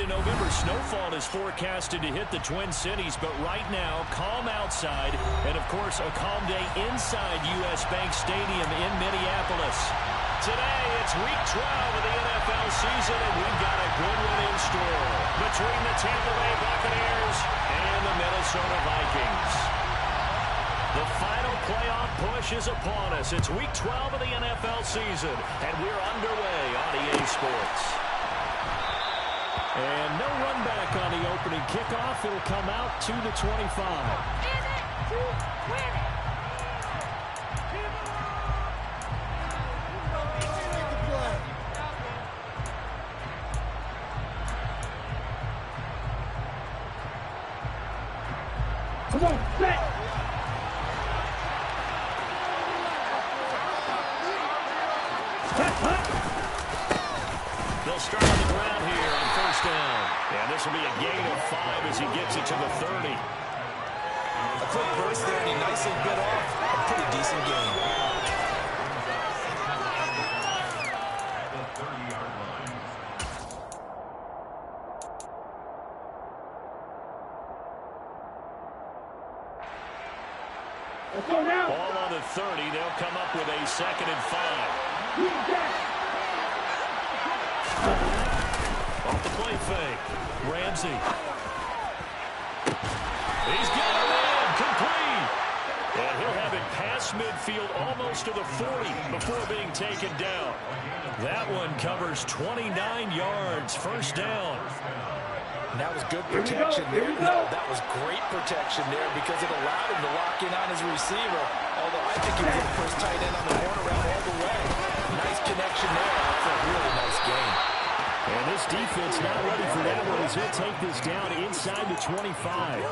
into November. Snowfall is forecasted to hit the Twin Cities, but right now, calm outside. And, of course, a calm day inside U.S. Bank Stadium in Minneapolis. Today, it's Week 12 of the NFL season, and we've got a good one in store between the Tampa Bay Buccaneers and the Minnesota Vikings. The final playoff push is upon us. It's Week 12 of the NFL season, and we're underway on EA Sports. And no run back on the opening kickoff. It'll come out to the 25. In it to win it. Come on, set. They'll start on the ground here on first down. And this will be a gain of 5 as he gets it to the 30. A quick burst there, and he nicely bit off a pretty decent gain. The 30-yard line. Let's go now. Ball on the 30. They'll come up with a 2nd and 5. Off the play fake. Ramsey. He's got it in. Complete. And he'll have it past midfield almost to the 40 before being taken down. That one covers 29 yards. First down. And that was good protection there. No, that was great protection there because it allowed him to lock in on his receiver. Although I think he was the first tight end on the corner route all the way. Nice connection there for a really nice game. And this defense not ready for that one as he'll take this down inside the 25.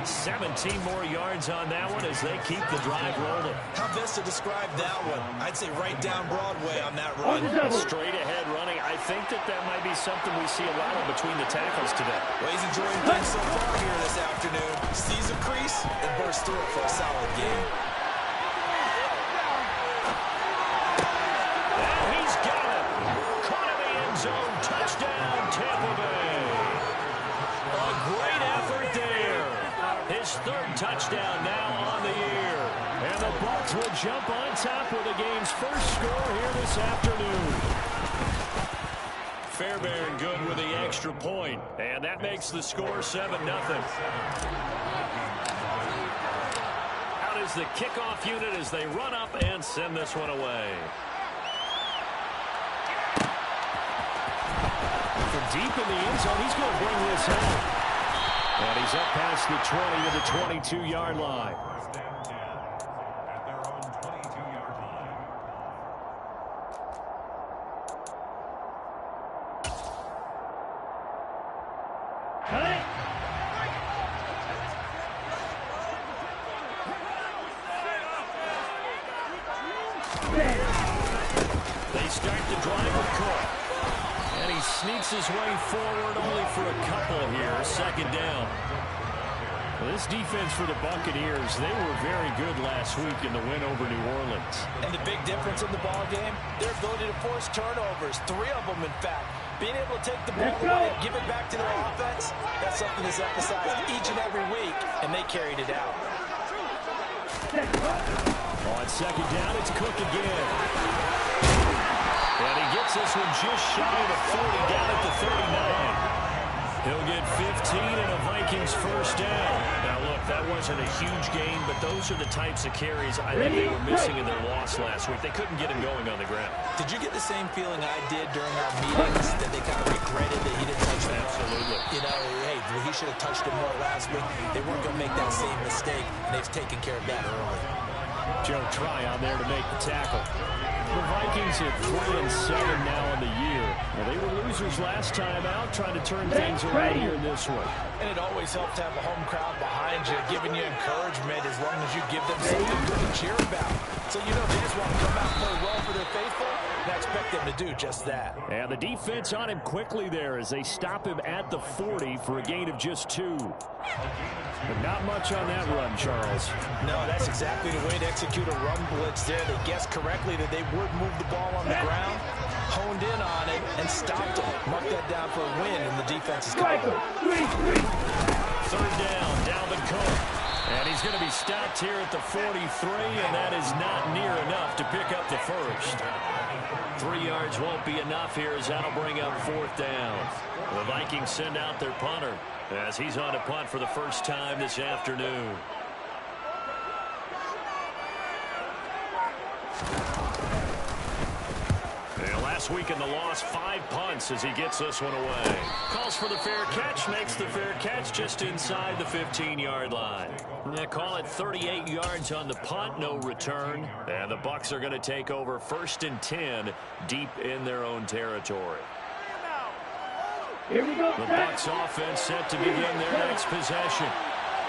17 more yards on that one as they keep the drive rolling. How best to describe that one? I'd say right down Broadway on that run. Straight ahead running. I think that might be something we see a lot of between the tackles today. Well, he's enjoying things so far here this afternoon. Sees a crease and bursts through it for a solid game. And he's got it. Caught in the end zone. Touchdown, Tampa Bay. A great effort there. His 3rd touchdown now on the year. And the Bucs will jump on top with the game's first score here this afternoon. Fairbairn good with the extra point. And that makes the score 7-0. Out is the kickoff unit as they run up and send this one away. From deep in the end zone, he's going to bring this home. And he's up past the 20 to the 22-yard line. First and 10 at their own 22-yard line. They start the drive with Cook. And he sneaks his way forward only for a couple here. 2nd down. Well, this defense for the Buccaneers, they were very good last week in the win over New Orleans. And the big difference in the ball game, their ability to force turnovers. 3 of them, in fact. Being able to take the ball away and give it back to their offense, that's something that's emphasized each and every week, and they carried it out. On 2nd down, it's Cook again. And he gets this one just shy of the 40 down at the 39. He'll get 15 and a Vikings first down. Now, look, that wasn't a huge gain, but those are the types of carries I think they were missing in their loss last week. They couldn't get him going on the ground. Did you get the same feeling I did during our meetings that they kind of regretted that he didn't touch the ball? Absolutely. You know, hey, he should have touched it more last week. They weren't going to make that same mistake, and they've taken care of that early. Joe Tryon there to make the tackle. The Vikings at 3-7 now on the year. Well, they were losers last time out, trying to turn things around here in this one. And it always helps to have a home crowd behind you, giving you encouragement as long as you give them something good to cheer about. So you know they just want to come out and play well for their faithful, and I expect them to do just that. And the defense on him quickly there as they stop him at the 40 for a gain of just 2. But not much on that run, Charles. No, that's exactly the way to execute a run blitz there. They guessed correctly that they would move the ball on the ground. honed in on it and stopped him. Mark that down for a win in the defense's Strike cover. him. 3-3. Third down, Dalvin Cook. And he's going to be stopped here at the 43, and that is not near enough to pick up the first. 3 yards won't be enough here as that'll bring up fourth down. The Vikings send out their punter as he's on to punt for the first time this afternoon. Last week in the loss, 5 punts as he gets this one away. Calls for the fair catch, makes the fair catch just inside the 15-yard line. They call it 38 yards on the punt, no return. And the Bucs are going to take over 1st and 10 deep in their own territory. Here we go. The Bucs offense set to begin their next possession.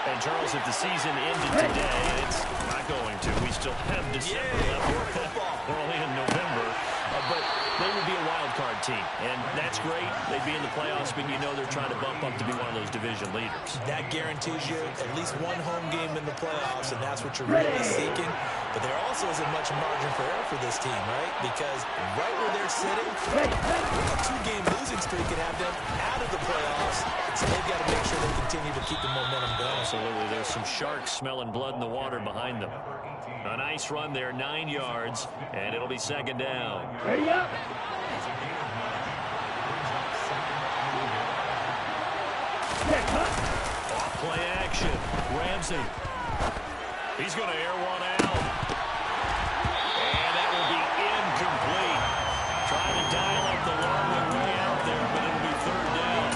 And Charles, if the season ended today, it's not going to. We still have December left. We're only in November. But they would be a wild card team, and that's great. They'd be in the playoffs, but you know they're trying to bump up to be one of those division leaders. That guarantees you at least one home game in the playoffs, and that's what you're really seeking. But there also isn't much margin for error for this team, right? Because right where they're sitting, a 2-game losing streak could have them out of the playoffs. So they've got to make sure they continue to keep the momentum going. Absolutely. There's some sharks smelling blood in the water behind them. A nice run there, 9 yards, and it'll be 2nd down. Ready up. Off play action. Ramsey. He's going to air one out. And that will be incomplete. Trying to dial up the long way out there, but it'll be 3rd down.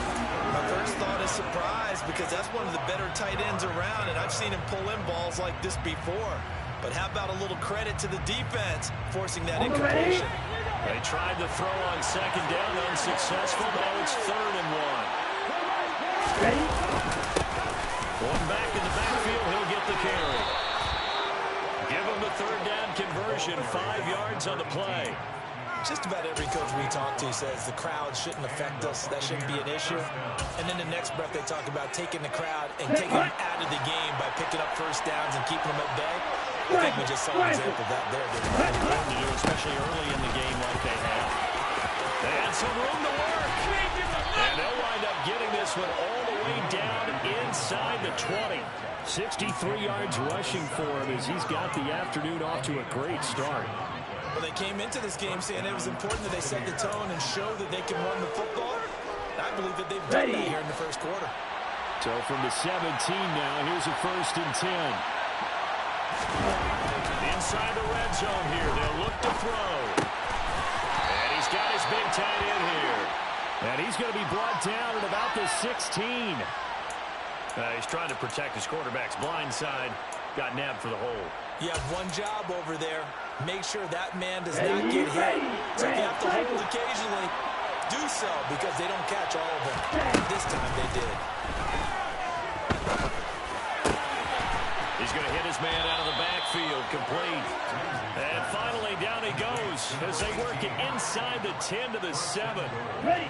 My first thought is surprise, because that's one of the better tight ends around, and I've seen him pull in balls like this before. But how about a little credit to the defense forcing that incompletion? They tried to throw on 2nd down, unsuccessful. Now it's 3rd and 1. Ready. One back in the backfield, he'll get the carry. Give him the 3rd down conversion, 5 yards on the play. Just about every coach we talk to says the crowd shouldn't affect us. That shouldn't be an issue. And then the next breath they talk about taking the crowd and taking them out of the game by picking up 1st downs and keeping them at bay. I think we just saw an example of that there. Important to do, especially early in the game like they have. They had some room to work. And they'll wind up getting this one all the way down inside the 20. 63 yards rushing for him as he's got the afternoon off to a great start. Well, they came into this game saying it was important that they set the tone and show that they can run the football. I believe that they've done that here in the 1st quarter. So from the 17 now, here's a 1st and 10. Inside the red zone here, they'll look to throw. And he's got his big tight end here. And he's going to be brought down at about the 16. He's trying to protect his quarterback's blind side. Got nabbed for the hole. You have one job over there. Make sure that man does not get hit. So if you have to hold occasionally, do so, because they don't catch all of them. This time they did. He's going to hit his man out of the backfield, complete. And finally, down he goes as they work it inside the 10 to the 7. Ready.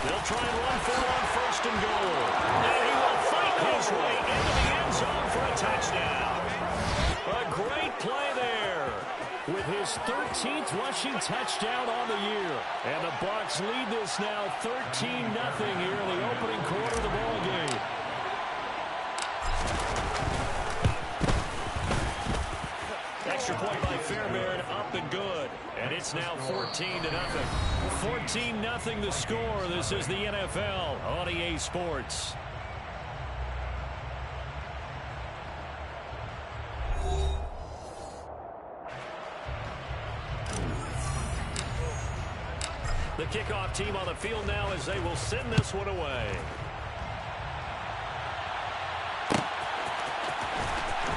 They'll try and run for on 1st and goal. And he will fight his way into the end zone for a touchdown. A great play there with his 13th rushing touchdown on the year. And the Bucs lead this now 13-0 here in the opening quarter of the ball game. Extra point by Fairbairn, up and good. And it's now 14-0. 14-0 the score. This is the NFL on EA Sports. The kickoff team on the field now as they will send this one away.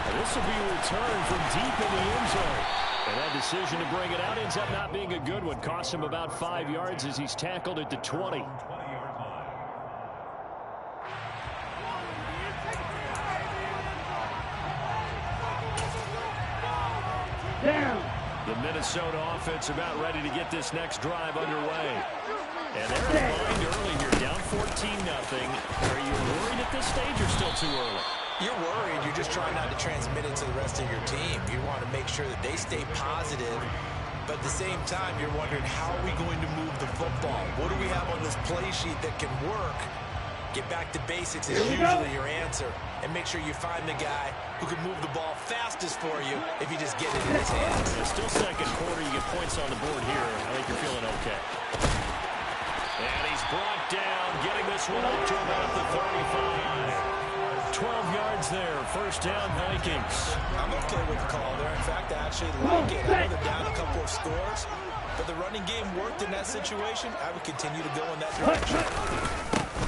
And this will be a return from deep in the end zone. And that decision to bring it out ends up not being a good one. Costs him about 5 yards as he's tackled at the 20. Down. The Minnesota offense about ready to get this next drive underway. And they're behind early here, down 14-0. Are you worried at this stage or still too early? You're worried. You're just trying not to transmit it to the rest of your team. You want to make sure that they stay positive, but at the same time, you're wondering, how are we going to move the football? What do we have on this play sheet that can work? Get back to basics is usually your answer, and make sure you find the guy who can move the ball fastest for you if you just get it in his hands. Still second quarter. You get points on the board here. I think you're feeling okay. And he's brought down, getting this one up to about the 35. 12 yards there. First down, Vikings. I'm okay with the call there. In fact, I actually like it. I know they're down a couple of scores, but the running game worked in that situation. I would continue to go in that direction.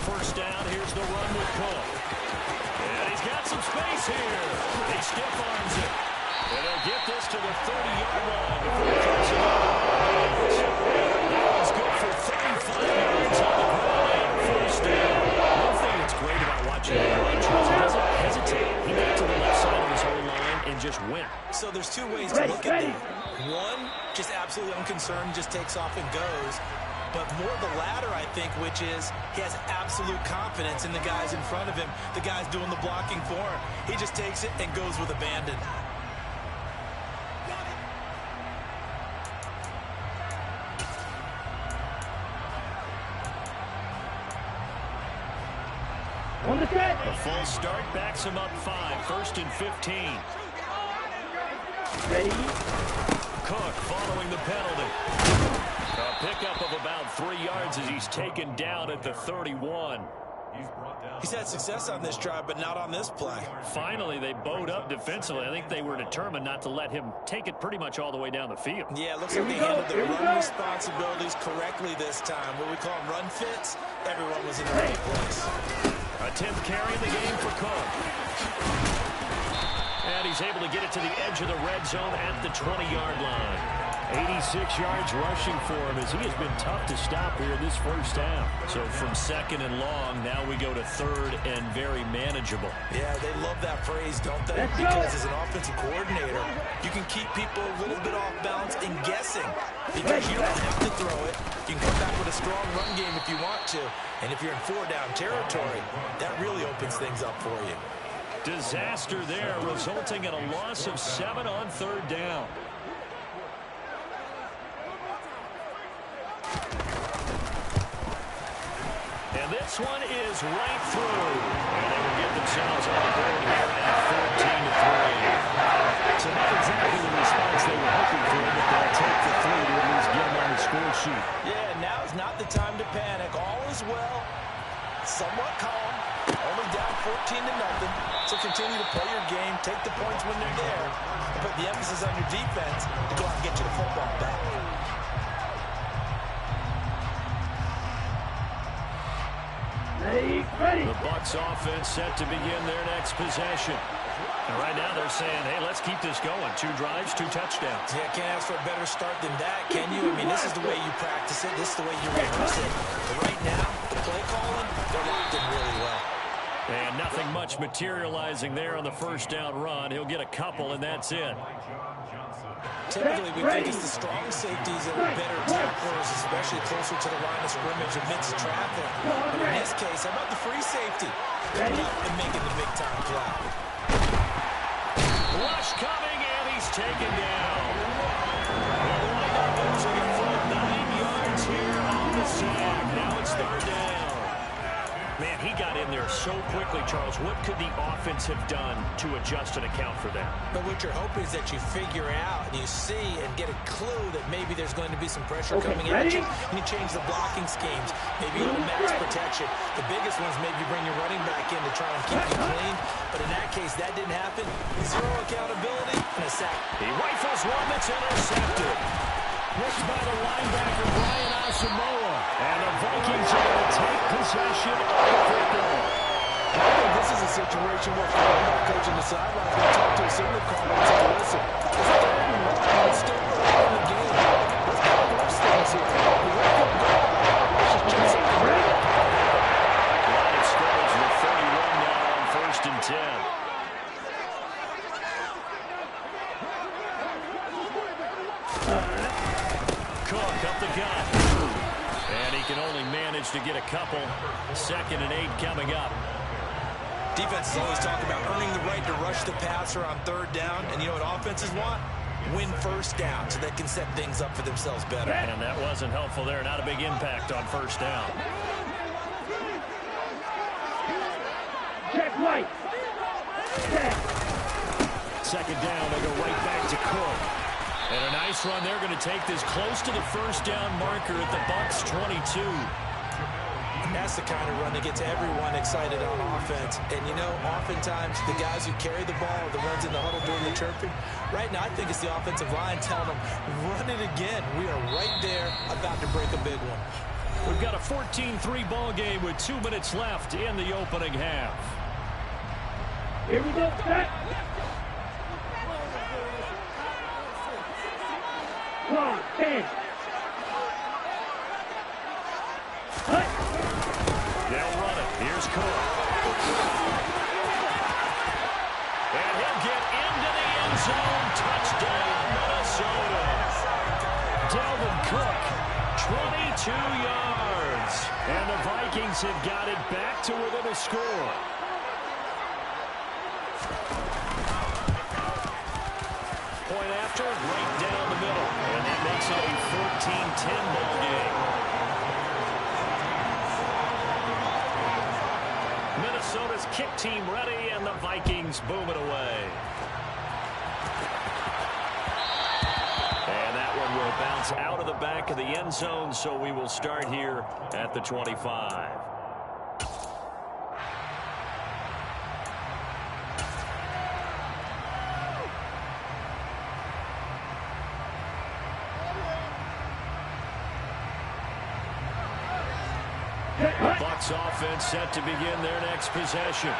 First down, here's the run with Cook. And he's got some space here. He stiff arms it. And they'll get this to the 30-yard line before he cuts it off. That one's good for 35 yards on the ground. First down. One thing that's great about watching him run, Charles, he doesn't hesitate. He got to the left side of his own line and just went. So there's two ways to look at that. One, just absolutely unconcerned, just takes off and goes. But more the latter, I think, which is he has absolute confidence in the guys in front of him, the guys doing the blocking for him. He just takes it and goes with abandon. A full start backs him up 5. First and 15. Ready? Cook following the penalty. A pickup of about 3 yards as he's taken down at the 31. He's had success on this drive, but not on this play. Finally, they bowed up defensively. I think they were determined not to let him take it pretty much all the way down the field. Yeah, it looks like they handled their run responsibilities correctly this time. What we call run fits, everyone was in the right place. A 10th carry in the game for Cook. And he's able to get it to the edge of the red zone at the 20-yard line. 86 yards rushing for him as he has been tough to stop here in this first half. So from second and long, now we go to third and very manageable. Yeah, they love that phrase, don't they? Because as an offensive coordinator, you can keep people a little bit off balance and guessing. Because you don't have to throw it. You can come back with a strong run game if you want to. And if you're in 4-down territory, that really opens things up for you. Disaster there, resulting in a loss of 7 on third down. And this one is right through. And they will get themselves on the board here at 14-3. So not exactly the response they were hoping for, but they'll take the 3 to at least get them on the score sheet. Yeah, now is not the time to panic. All is well. Somewhat calm. Only down 14-0. So continue to play your game. Take the points when they're there. And put the emphasis on your defense to go out and get you the football back. Ready. The Bucs offense set to begin their next possession. And right now they're saying, hey, let's keep this going. 2 drives, 2 touchdowns. Yeah, can't ask for a better start than that, can you? I mean, this is the way you practice it. This is the way you rehearse it. But right now, the play calling, they're locked in really well. And nothing much materializing there on the first down run. He'll get a couple, and that's it. Typically, we think it's the strong safeties that are better tacklers, especially closer to the line of scrimmage amidst traffic. But in this case, how about the free safety coming up and making the big-time play? Rush coming, and he's taken down. Well, why not losing a full 9 yards here on the sack? Now it's third down. Man, he got in there so quickly, Charles. What could the offense have done to adjust and account for that? But what you're hoping is that you figure out and you see and get a clue that maybe there's going to be some pressure coming at you. And you change the blocking schemes. Maybe you go to max protection. The biggest one's maybe you bring your running back in to try and keep you clean. But in that case, that didn't happen. 0 accountability and a sack. He rifles one that's intercepted. Pushed by the linebacker, Brian Asamoah. And the Vikings are going to take possession of the football. I think this is a situation where the coach on the sideline is going to talk to a signal caller and say, listen, it's still early in the game. Let's go force things here. Line of scrimmage with 31 now on first and 10. Cook up the gut. And he can only manage to get a couple. 2nd and 8 coming up. Defense is always talking about earning the right to rush the passer on third down. And you know what offenses want? Win first down so they can set things up for themselves better. And that wasn't helpful there. Not a big impact on first down. Check right. Check. Second down, they go right back to Cook. And a nice run. They're going to take this close to the first down marker at the Bucs 22. And that's the kind of run that gets everyone excited on offense. And, you know, oftentimes the guys who carry the ball are the ones in the huddle doing the chirping. Right now, I think it's the offensive line telling them, run it again. We are right there about to break a big one. We've got a 14-3 ball game with 2 minutes left in the opening half. Here we go. Set. One, 10. Hut. They'll run it. Here's Cook. And he'll get into the end zone. Touchdown, Minnesota. Dalvin Cook, 22 yards. And the Vikings have got it back to within a score. Point after, right down the middle. And that makes it a 14-10 ball game. Minnesota's kick team ready, and the Vikings boom it away. And that one will bounce out of the back of the end zone, so we will start here at the 25. Bucs offense set to begin their next possession.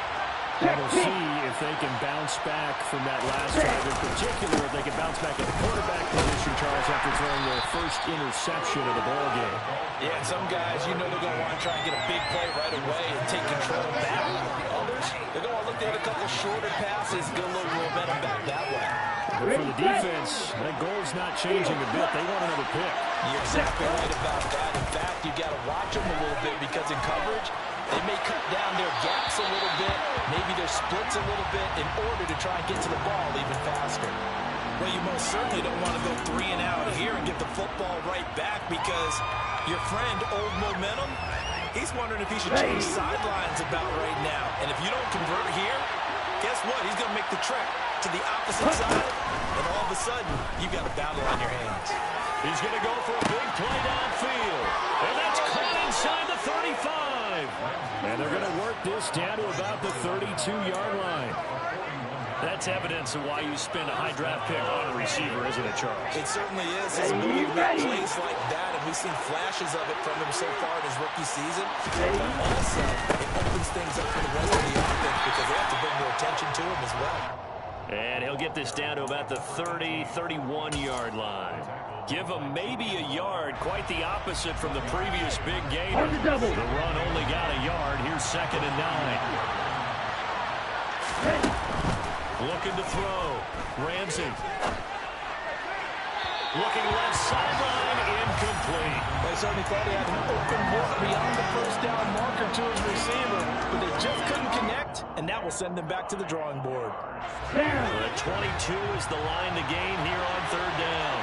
And we'll see if they can bounce back from that last drive. In particular, if they can bounce back at the quarterback position, Charles, after throwing their first interception of the ballgame. Yeah, and some guys, you know they're going to want to try and get a big play right away and take control back. Others, they're going to look to hit a couple shorter passes, get a little momentum back that way. But for the defense, that goal's not changing a bit. They want another pick. You're exactly right about that. In fact, you got to watch them a little bit because in coverage, they may cut down their gaps a little bit, maybe their splits a little bit in order to try and get to the ball even faster. Well, you most certainly don't want to go 3 and out here and get the football right back because your friend, Old Momentum, he's wondering if he should change sidelines about right now. And if you don't convert here, guess what? He's going to make the trek to the opposite side, and all of a sudden, you've got a battle on your hands. He's going to go for a big play downfield. And that's caught inside the 35. And they're going to work this down to about the 32-yard line. That's evidence of why you spend a high draft pick on a receiver, isn't it, Charles? It certainly is. His ability to make plays like that, and we've seen flashes of it from him so far in his rookie season. But also, it opens things up for the rest of the offense because they have to bring more attention to him as well. And he'll get this down to about the 30, 31-yard line. Give him maybe a yard, quite the opposite from the previous big game. The run only got a yard. Here's 2nd and 9. Looking to throw. Ramsey. Looking left sideline, incomplete. They certainly thought he had an open look beyond the first down marker to his receiver, but they just couldn't connect, and that will send them back to the drawing board. The 22 is the line to gain here on 3rd down.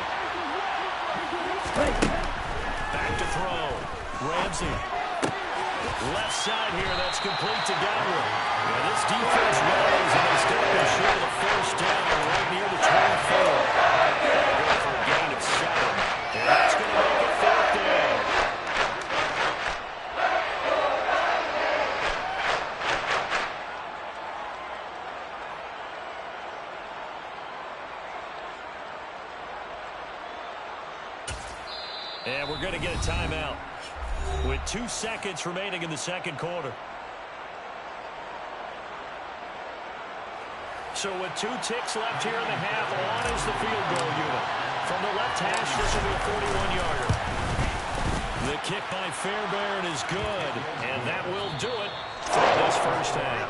Back to throw. Ramsey. Left side here, that's complete to Godwin. Yeah, this defense knows and they stop them short of the first down right near the 24. Going for a gain of 7. And that's going to make it 4th down. And we're going to get a timeout with 2 seconds remaining in the second quarter. So with 2 ticks left here in the half, on is the field goal unit. From the left hash, this will be a 41-yarder. The kick by Fairbairn is good, and that will do it for this first half.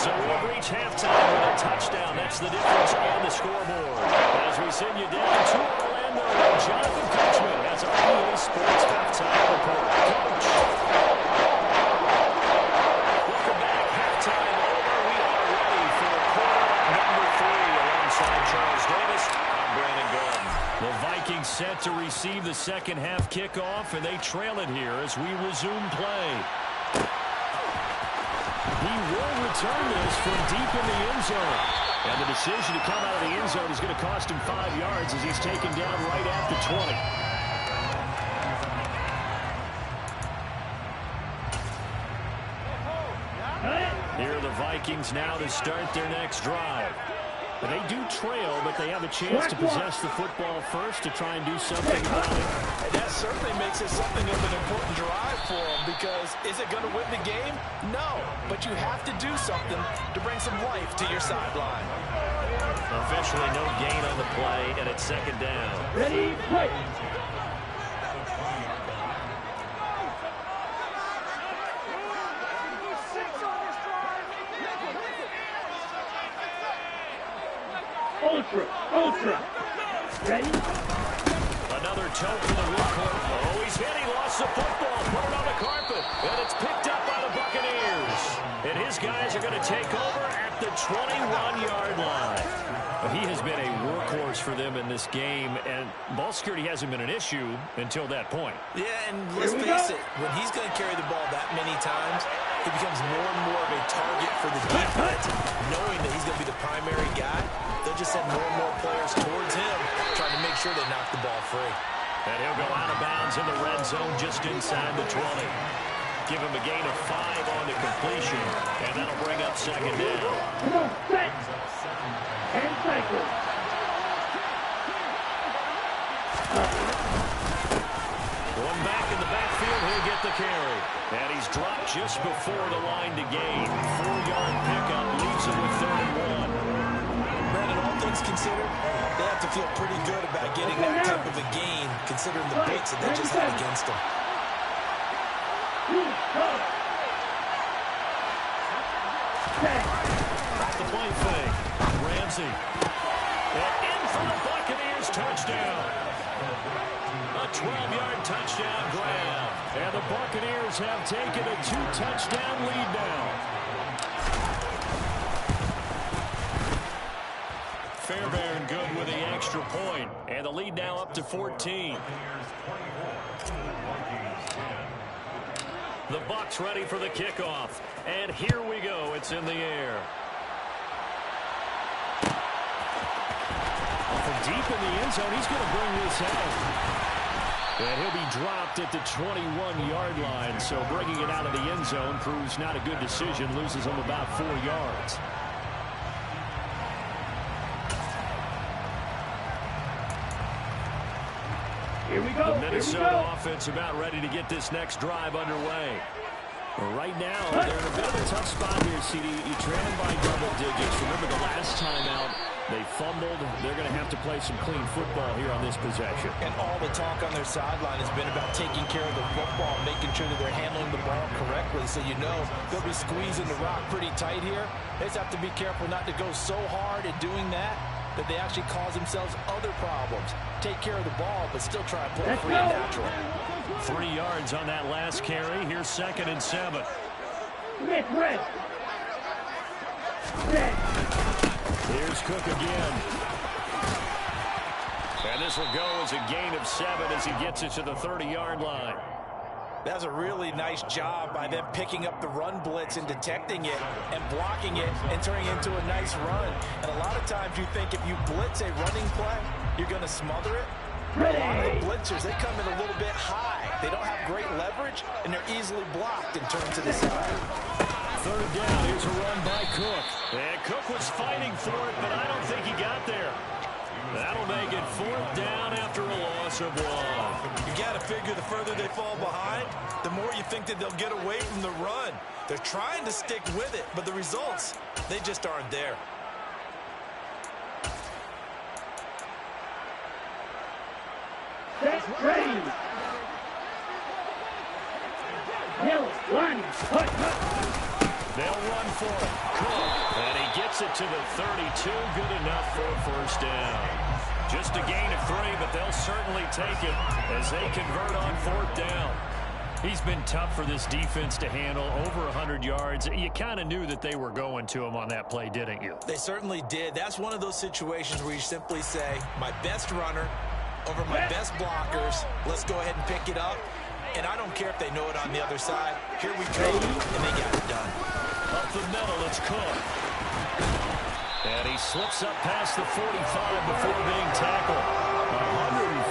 So we've reached halftime with a touchdown. That's the difference on the scoreboard. As we send you down to Orlando, Jonathan Coachman has our EA Sports halftime report. Coach. Welcome back. Halftime The Vikings set to receive the second half kickoff, and they trail it here as we resume play. He will return this from deep in the end zone. And the decision to come out of the end zone is going to cost him 5 yards as he's taken down right at the 20. Here are the Vikings now to start their next drive. They do trail, but they have a chance to possess the football first to try and do something about it. And that certainly makes it something of an important drive for them, because is it going to win the game? No, but you have to do something to bring some life to your sideline. Officially no gain on the play, and it's second down. Ready, play. Ultra. Ready? Another toe for the midcourt. Oh, he's hit. He lost the football. Put it on the carpet. And it's picked up by the Buccaneers. And his guys are going to take over at the 21-yard line. He has been a workhorse for them in this game, and ball security hasn't been an issue until that point. Yeah, and let's face it, when he's going to carry the ball that many times, he becomes more and more of a target for the defense, knowing that he's going to be the primary guy. They'll just send more and more players towards him, trying to make sure they knock the ball free. And he'll go out of bounds in the red zone just inside the 20. Give him a gain of 5 on the completion, and that'll bring up second down. Come on, set. And cycle. Going back in the backfield, he'll get the carry. And he's dropped just before the line to gain. 4-yard pickup leaves him with 3rd and 1. Brandon, all things considered, they have to feel pretty good about getting that type of a gain, considering the blitz that they just had against them. Off the play fake. Ramsey. And in for the Buccaneers touchdown. A 12-yard touchdown grab. And the Buccaneers have taken a 2-touchdown lead now. Fairbairn good with the extra point. And the lead now up to 14. The Bucs ready for the kickoff. And here we go. It's in the air. From deep in the end zone, he's going to bring this out. And he'll be dropped at the 21-yard line. So bringing it out of the end zone proves not a good decision. Loses him about 4 yards. Here we go. The Minnesota offense about ready to get this next drive underway. Right now, they're in a bit of a tough spot here, CD. You trail them by double digits. Remember the last time out, they fumbled. They're going to have to play some clean football here on this possession. And all the talk on their sideline has been about taking care of the football, making sure that they're handling the ball correctly. So you know they'll be squeezing the rock pretty tight here. They just have to be careful not to go so hard at doing that they actually cause themselves other problems. Take care of the ball, but still try and play free and natural. 3 yards on that last carry. Here's 2nd and 7. Smith, red. Set. Here's Cook again. And this will go as a gain of 7 as he gets it to the 30-yard line. That's a really nice job by them picking up the run blitz and detecting it and blocking it and turning it into a nice run. And a lot of times you think if you blitz a running play, you're going to smother it. But a lot of the blitzers, they come in a little bit high. They don't have great leverage, and they're easily blocked and turned to the side. 3rd down. Here's a run by Cook. And Cook was fighting for it, but I don't think he got there. That'll make it 4th down after a loss of 1. You got to figure the further they fall behind, the more you think that they'll get away from the run. They're trying to stick with it, but the results, they just aren't there. Set, ready. Hill, line, cut. They'll run for it. Cook. And he gets it to the 32. Good enough for a 1st down. Just a gain of 3, but they'll certainly take it as they convert on 4th down. He's been tough for this defense to handle. Over 100 yards. You kind of knew that they were going to him on that play, didn't you? They certainly did. That's one of those situations where you simply say, my best runner over my best blockers. Let's go ahead and pick it up. And I don't care if they know it on the other side. Here we go, and they got it done. Up the middle, it's Cook. And he slips up past the 45 before being tackled.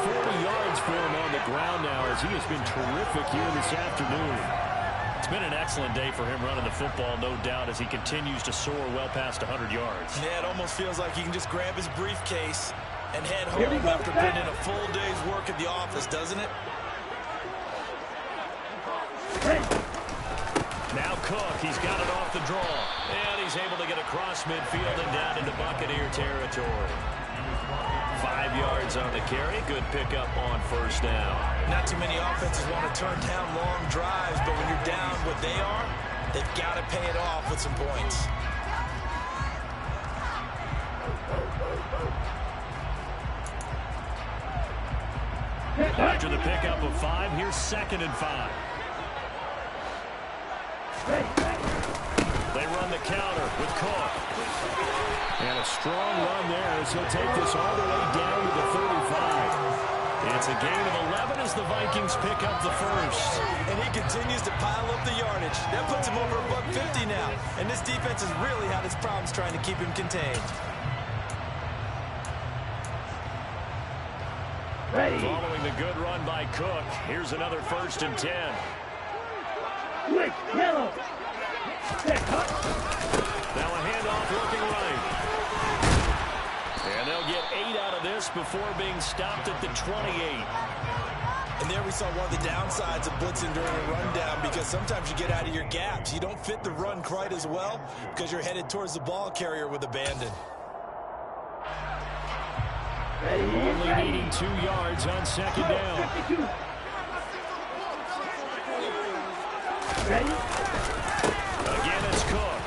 140 yards for him on the ground now as he has been terrific here this afternoon. It's been an excellent day for him running the football, no doubt, as he continues to soar well past 100 yards. Yeah, it almost feels like he can just grab his briefcase and head home after putting in a full day's work at the office, doesn't it? Now Cook, he's got it off the draw. And he's able to get across midfield and down into Buccaneer territory. 5 yards on the carry. Good pickup on first down. Not too many offenses want to turn down long drives, but when you're down what they are, they've got to pay it off with some points. After the pickup of 5, here's 2nd and 5. They run the counter with Cook. And a strong run there as he'll take this all the way down to the 35. It's a gain of 11 as the Vikings pick up the first. And he continues to pile up the yardage. That puts him over $150 now. And this defense has really had its problems trying to keep him contained. Following the good run by Cook, here's another 1st and 10. Yellow. Now a handoff looking right. And they'll get 8 out of this before being stopped at the 28. And there we saw one of the downsides of blitzing during a rundown, because sometimes you get out of your gaps. You don't fit the run quite as well because you're headed towards the ball carrier with abandon. Only needing 2 yards on 2nd down. Again, it's Cook.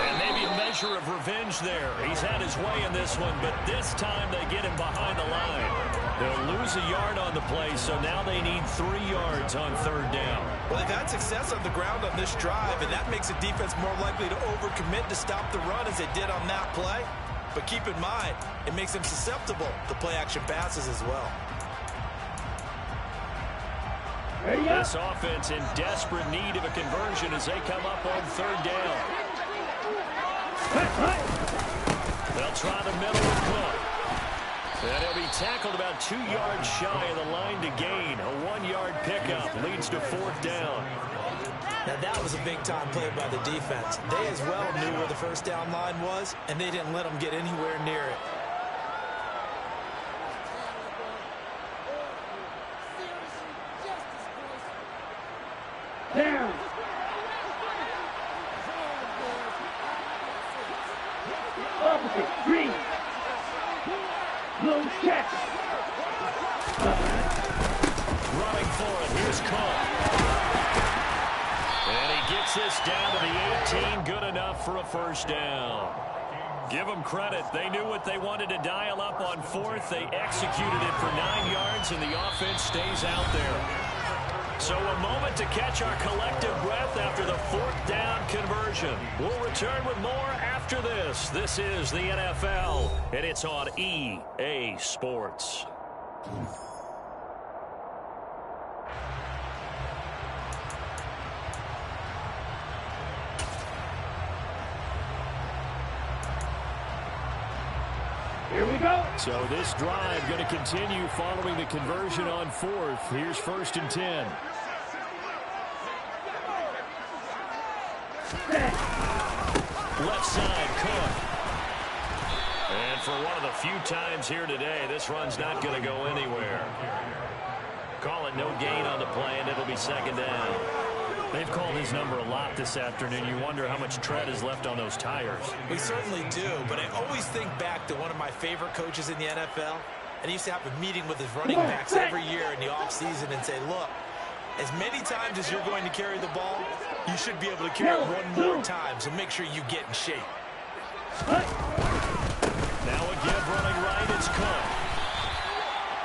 And maybe a measure of revenge there. He's had his way in this one, but this time they get him behind the line. They'll lose a yard on the play, so now they need 3 yards on 3rd down. Well, they've had success on the ground on this drive, and that makes a defense more likely to overcommit to stop the run as they did on that play. But keep in mind, it makes them susceptible to play-action passes as well. This offense in desperate need of a conversion as they come up on 3rd down. They'll try the middle with Cook. And he'll be tackled about 2 yards shy of the line to gain. A 1-yard pickup leads to 4th down. Now that was a big-time play by the defense. They as well knew where the 1st down line was, and they didn't let them get anywhere near it. Down. Opposite. Green. Blue check. Running for it. Here's Cook. And he gets this down to the 18. Good enough for a 1st down. Give them credit. They knew what they wanted to dial up on 4th. They executed it for 9 yards, and the offense stays out there. So a moment to catch our collective breath after the 4th down conversion. We'll return with more after this. This is the NFL, and it's on EA Sports. Here we go. So this drive going to continue following the conversion on 4th. Here's 1st and 10. Left side, Cook. And for one of the few times here today, this run's not going to go anywhere. Call it no gain on the play, and it'll be 2nd down. They've called his number a lot this afternoon. You wonder how much tread is left on those tires. We certainly do, but I always think back to one of my favorite coaches in the NFL, and he used to have a meeting with his running backs every year in the offseason and say, look, as many times as you're going to carry the ball, you should be able to carry it one more time, so make sure you get in shape. Now a give running right, it's Cook.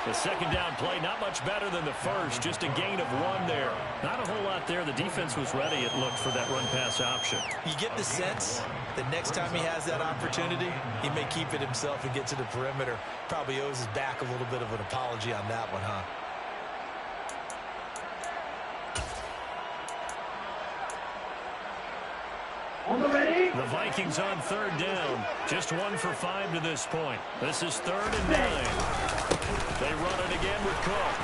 The second down play, not much better than the first, just a gain of 1 there. Not a whole lot there. The defense was ready, it looked, for that run-pass option. You get the sense that next time he has that opportunity, he may keep it himself and get to the perimeter. Probably owes his back a little bit of an apology on that one, huh? The Vikings on third down. Just 1 for 5 to this point. This is 3rd and 9. They run it again with Cook.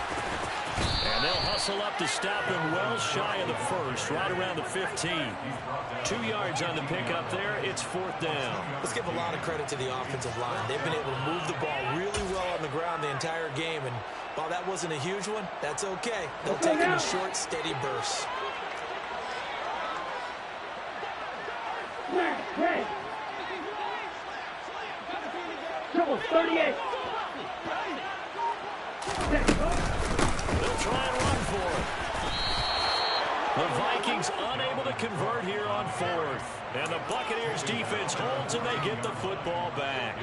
And they'll hustle up to stop him well shy of the first, right around the 15. 2 yards on the pickup there. It's 4th down. Let's give a lot of credit to the offensive line. They've been able to move the ball really well on the ground the entire game. And while that wasn't a huge one, that's okay. They'll take it in short, steady bursts. Triple 38. They'll try and run for it. The Vikings unable to convert here on 4th. And the Buccaneers defense holds and they get the football back.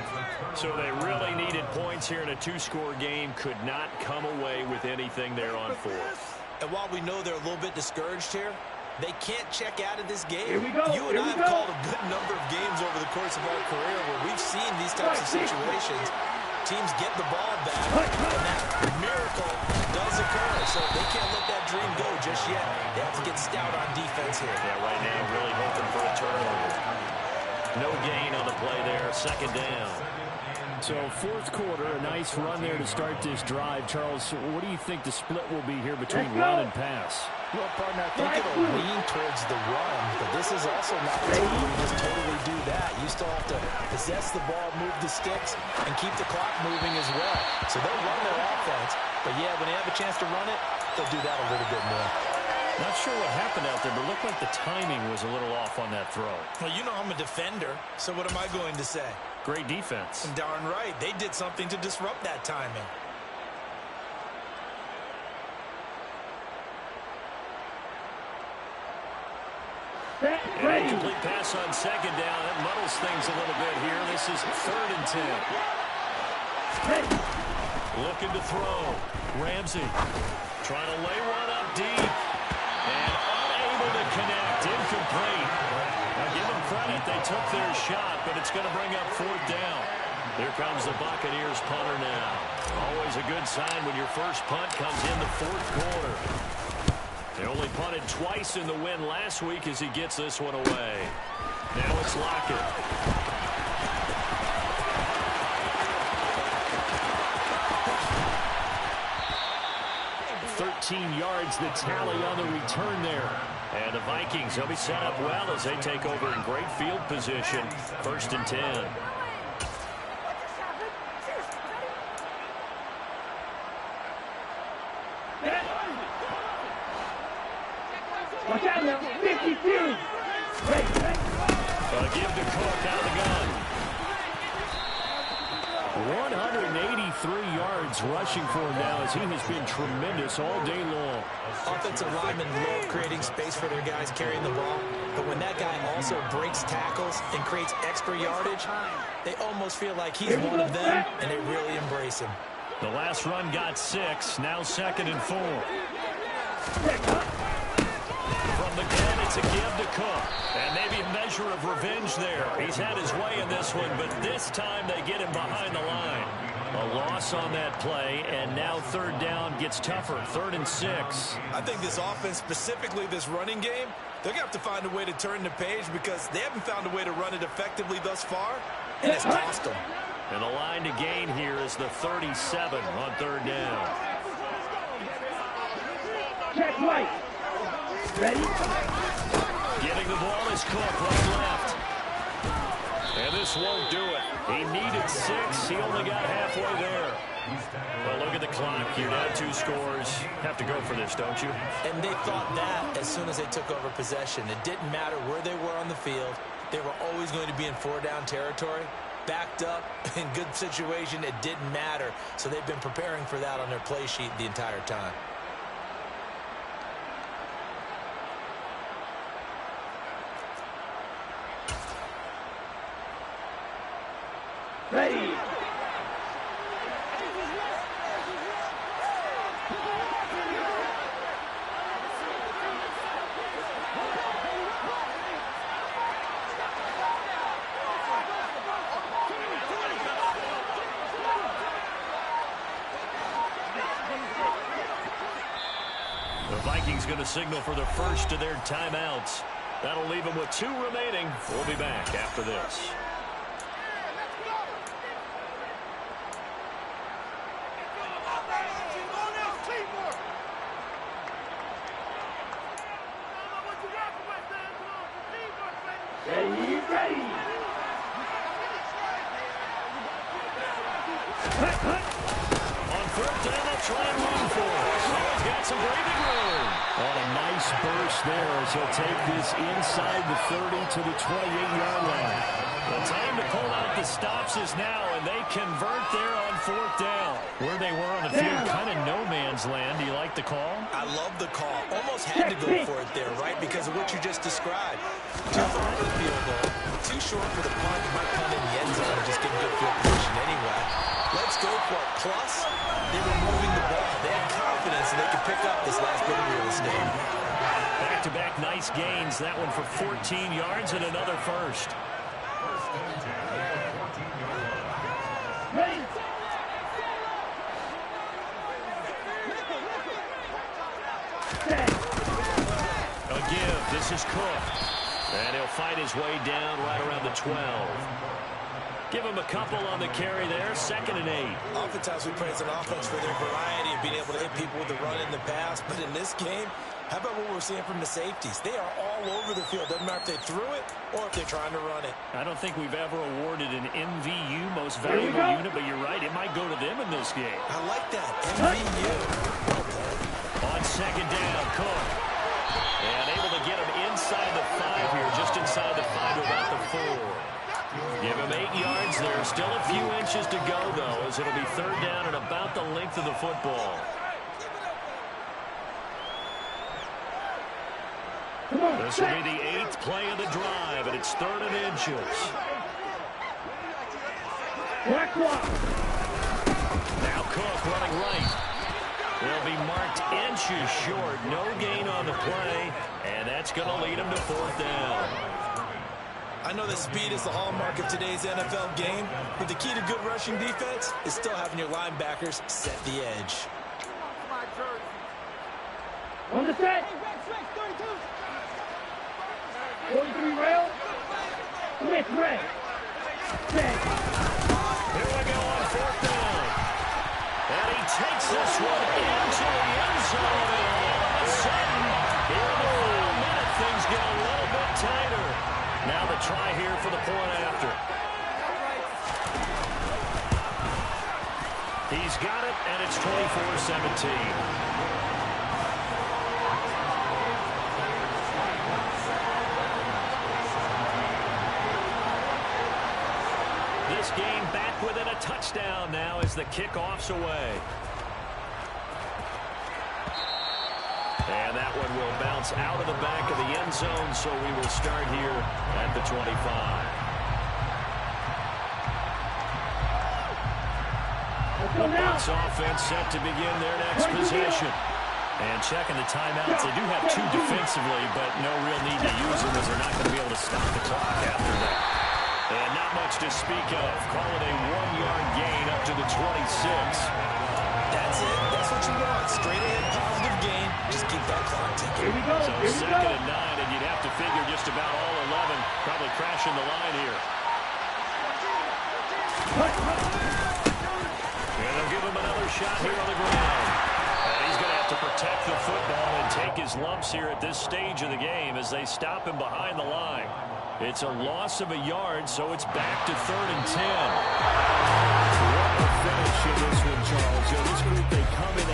So they really needed points here in a 2-score game. Could not come away with anything there on 4th. And while we know they're a little bit discouraged here, they can't check out of this game. Here we go. You and I have called a good number of games over the course of our career where we've seen these types of situations. Teams get the ball back, and that miracle does occur. So they can't let that dream go just yet. They have to get stout on defense here. Yeah, right now really hoping for a turnover. No gain on the play there. 2nd down. So 4th quarter, a nice run there to start this drive. Charles, what do you think the split will be here between run and pass? Well, partner, I think it'll lean towards the run, but this is also not a team where you just totally do that. You still have to possess the ball, move the sticks, and keep the clock moving as well. So they'll run their offense, but yeah, when they have a chance to run it, they'll do that a little bit more. Not sure what happened out there, but it looked like the timing was a little off on that throw. Well, you know I'm a defender, so what am I going to say? Great defense. And darn right, they did something to disrupt that timing. An incomplete pass on 2nd down. That muddles things a little bit here. This is 3rd and 10. Looking to throw. Ramsey trying to lay one up deep. And unable to connect. Incomplete. Now give them credit. They took their shot, but it's going to bring up 4th down. Here comes the Buccaneers punter now. Always a good sign when your first punt comes in the 4th quarter. They only punted twice in the win last week as he gets this one away. Now it's Lockett. 13 yards the tally on the return there. And the Vikings, they'll be set up well as they take over in great field position. 1st and 10. Watch out now, 52. Give to Cook out of the gun. 183 yards rushing for him now as he has been tremendous all day long. Offensive linemen love creating space for their guys carrying the ball, but when that guy also breaks tackles and creates extra yardage, they almost feel like he's one of them, and they really embrace him. The last run got 6, now 2nd and 4. From the gun, it's a give to Cook. And maybe a measure of revenge there. He's had his way in this one, but this time they get him behind the line. A loss on that play, and now 3rd down gets tougher. 3rd and 6. I think this offense, specifically this running game, they're going to have to find a way to turn the page because they haven't found a way to run it effectively thus far, and it's cost them. And the line to gain here is the 37 on 3rd down. Check right. Ready? Giving the ball is Cook, right left. And this won't do it. He needed 6. He only got halfway there. Well, look at the clock. You're down 2 scores. Have to go for this, don't you? And they thought that as soon as they took over possession. It didn't matter where they were on the field. They were always going to be in 4-down territory. Backed up, in good situation, it didn't matter. So they've been preparing for that on their play sheet the entire time. Ready. is going to signal for the first of their timeouts. That'll leave them with 2 remaining. We'll be back after this. Ready, ready. On 4th down, they'll try and run for it. So he's got some breathing room. On a nice burst there as he'll take this inside the 30 to the 28-yard line. The time to pull out the stops is now, and they convert there on 4th down. Where they were on the field, kind of no man's land. Do you like the call? I love the call. Almost had to go for it there, right? Because of what you just described. Too far for the field goal. Too short for the punt. You might punt in the end zone and just get good field position anyway. Let's go for it. Plus, they were moving the ball. They had confidence and they could pick up this last bit of real estate. Back-to-back nice gains. That one for 14 yards and another first. Ready. A give. This is Cook. And he'll fight his way down right around the 12. Give him a couple on the carry there. 2nd and 8. Oftentimes we praise an offense for their variety of being able to hit people with the run in the pass. But in this game, how about what we're seeing from the safeties? They are all over the field. Doesn't matter if they threw it or if they're trying to run it. I don't think we've ever awarded an MVU, most valuable unit, but you're right. It might go to them in this game. I like that. MVU. On 2nd down, Cook. And able to get him inside the 5 here, just inside the 5 to about the 4. Give him 8 yards there. Still a few inches to go, though, as it'll be 3rd down and about the length of the football. This will be the 8th play of the drive, and it's 3rd and inches. Now Cook running right. They'll be marked inches short. No gain on the play, and that's going to lead him to 4th down. I know that speed is the hallmark of today's NFL game, but the key to good rushing defense is still having your linebackers set the edge. On the set. 43 rail. Smith red. Set. Here we go on 4th down. And he takes this one into the end zone, and all of a sudden, here in the final minute, things get a little bit tighter. Now the try here for the point after. He's got it, and it's 24-17. This game back within a touchdown now as the kickoff's away. And that one will bounce out of the back of the end zone, so we will start here at the 25. The Bucs offense set to begin their next possession. And checking the timeouts, they do have 2 defensively, but no real need to use them as they're not going to be able to stop the clock after that. And not much to speak of. Call it a 1-yard gain up to the 26. That's it. That's what you want. Straight ahead, positive gain. Just keep that clock ticking. Here we go. So 2nd and 9, and you'd have to figure just about all 11 probably crashing the line here. And they'll give him another shot here on the ground. And he's going to have to protect the football and take his lumps here at this stage of the game as they stop him behind the line. It's a loss of a yard, so it's back to 3rd and 10.